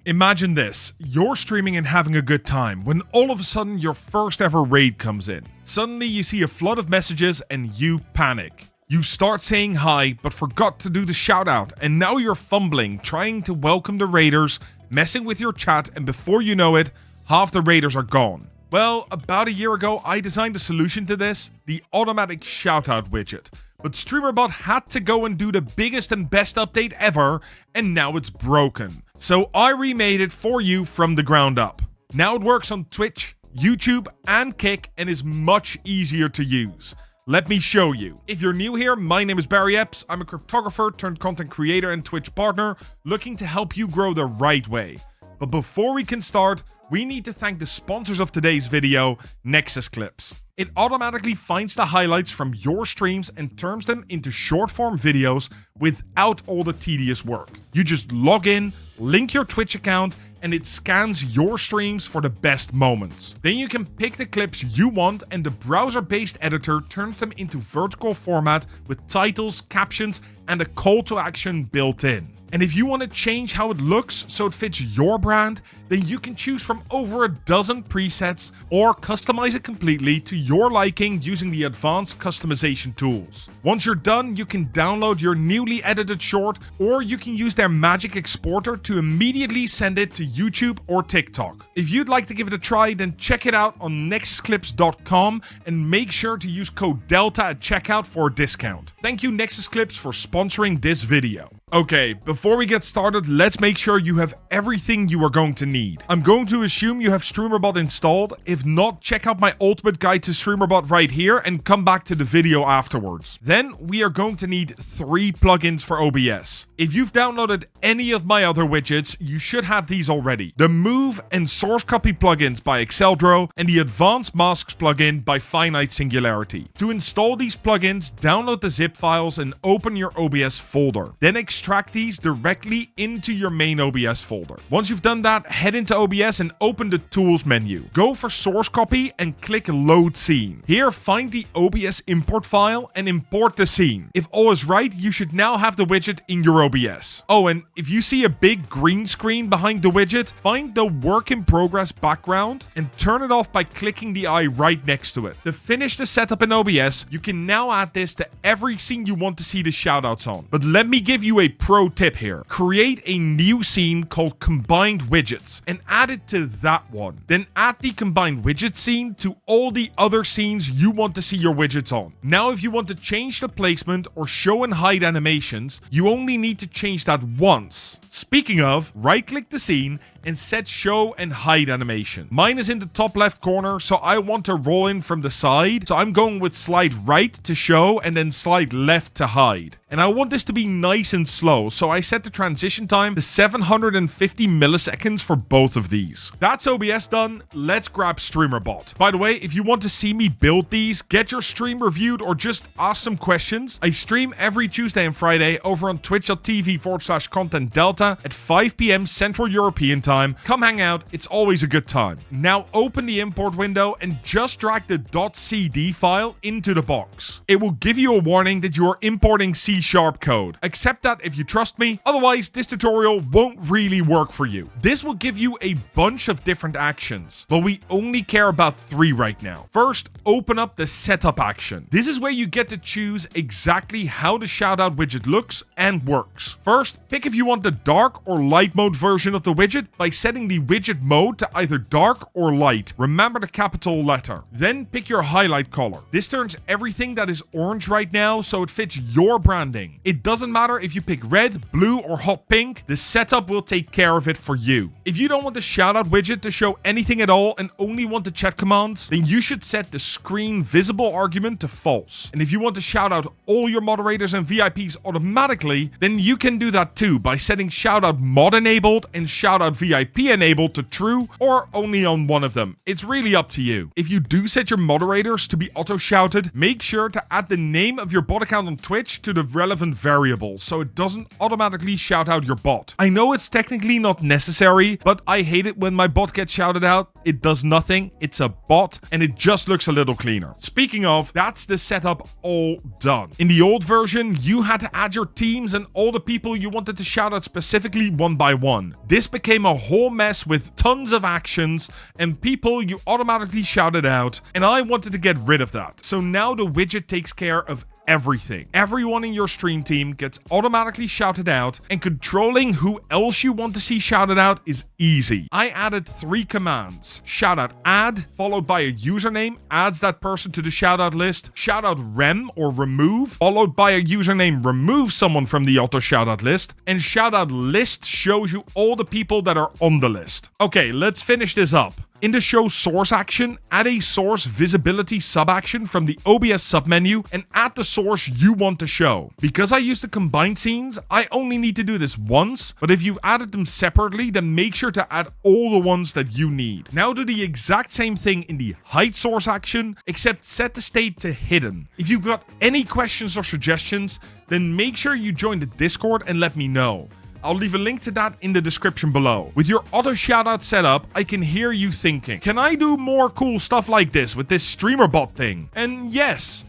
Imagine this, you're streaming and having a good time when all of a sudden your first ever raid comes in. Suddenly you see a flood of messages and you panic. You start saying hi but forgot to do the shout out, and now you're fumbling trying to welcome the raiders, messing with your chat, and before you know it, half the raiders are gone. Well, about a year ago I designed a solution to this, the automatic shoutout widget. But Streamer.bot had to go and do the biggest and best update ever, and now it's broken. So I remade it for you from the ground up. Now it works on Twitch, YouTube, and Kick, and is much easier to use. Let me show you. If you're new here, my name is Barry Epps. I'm a cryptographer turned content creator and Twitch partner looking to help you grow the right way. But before we can start, we need to thank the sponsors of today's video, Nexus Clips. It automatically finds the highlights from your streams and turns them into short-form videos without all the tedious work. You just log in, link your Twitch account, and it scans your streams for the best moments. Then you can pick the clips you want, and the browser-based editor turns them into vertical format with titles, captions, and a call to action built in. And if you want to change how it looks so it fits your brand, then you can choose from over a dozen presets or customize it completely to your liking using the advanced customization tools. Once you're done, you can download your newly edited short, or you can use their magic exporter to immediately send it to YouTube or TikTok. If you'd like to give it a try, then check it out on nexusclips.com and make sure to use code DELTA at checkout for a discount. Thank you Nexus Clips for sponsoring this video. Okay, before we get started, let's make sure you have everything you are going to need. I'm going to assume you have Streamer.bot installed. If not, check out my ultimate guide to Streamer.bot right here and come back to the video afterwards. Then we are going to need 3 plugins for OBS. If you've downloaded any of my other widgets, you should have these already. The Move and Source Copy plugins by Exceldro and the Advanced Masks plugin by Finite Singularity. To install these plugins, download the zip files and open your OBS folder. Then extract these directly into your main OBS folder. Once you've done that, head into OBS and open the Tools menu. Go for Source Copy and click Load Scene. Here, find the OBS import file and import the scene. If all is right, you should now have the widget in your OBS. Oh, and if you see a big green screen behind the widget, find the Work in Progress background and turn it off by clicking the eye right next to it. To finish the setup in OBS, you can now add this to every scene you want to see the shoutouts on. But let me give you a pro tip here. Create a new scene called Combined Widgets and add it to that one. Then add the Combined Widget scene to all the other scenes you want to see your widgets on. Now if you want to change the placement or show and hide animations, you only need to change that once. Speaking of, right click the scene and set show and hide animation. Mine is in the top left corner, so I want to roll in from the side. So I'm going with slide right to show and then slide left to hide. And I want this to be nice and slow, so I set the transition time to 750 milliseconds for both of these. That's OBS done, let's grab Streamer.bot. By the way, if you want to see me build these, get your stream reviewed, or just ask some questions, I stream every Tuesday and Friday over on twitch.tv/content delta at 5 p.m. Central European Time. Come hang out, it's always a good time. Now open the import window and just drag the .cd file into the box. It will give you a warning that you are importing C# code. Accept that if you trust me, otherwise this tutorial won't really work for you. This will give you a bunch of different actions, but we only care about 3 right now. First, open up the setup action. This is where you get to choose exactly how the shoutout widget looks and works. First, pick if you want the dark or light mode version of the widget by setting the widget mode to either dark or light. Remember the capital letter. Then pick your highlight color. This turns everything that is orange right now so it fits your branding. It doesn't matter if you pick red, blue, or hot pink, the setup will take care of it for you. If you don't want the shoutout widget to show anything at all and only want the chat commands, then you should set the screen visible argument to false. And if you want to shout out all your moderators and VIPs automatically, then you can do that too by setting shoutout mod enabled and shoutout VIP enabled to true or only on one of them. It's really up to you. If you do set your moderators to be auto shouted, make sure to add the name of your bot account on Twitch to the relevant variable so it doesn't doesn't automatically shout out your bot. I know it's technically not necessary, but I hate it when my bot gets shouted out. It does nothing, it's a bot, and it just looks a little cleaner. Speaking of, that's the setup all done. In the old version, you had to add your teams and all the people you wanted to shout out specifically one by one. This became a whole mess with tons of actions and people you automatically shouted out, and I wanted to get rid of that. So now the widget takes care of everything. Everyone in your stream team gets automatically shouted out, and controlling who else you want to see shouted out is easy. I added 3 commands. Shoutout add, followed by a username, adds that person to the shoutout list. Shoutout rem or remove, followed by a username, removes someone from the auto shoutout list. And shoutout list shows you all the people that are on the list. Okay, let's finish this up. In the show source action, add a source visibility sub-action from the OBS submenu and add the source you want to show. Because I use the combined scenes, I only need to do this once, but if you've added them separately, then make sure to add all the ones that you need. Now do the exact same thing in the hide source action, except set the state to hidden. If you've got any questions or suggestions, then make sure you join the Discord and let me know. I'll leave a link to that in the description below. With your auto shoutout setup, I can hear you thinking, can I do more cool stuff like this with this Streamer.bot thing? And yes,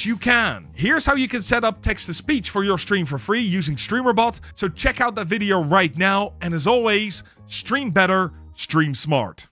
you can. Here's how you can set up text-to-speech for your stream for free using Streamer.bot, so check out that video right now, and as always, stream better, stream smart.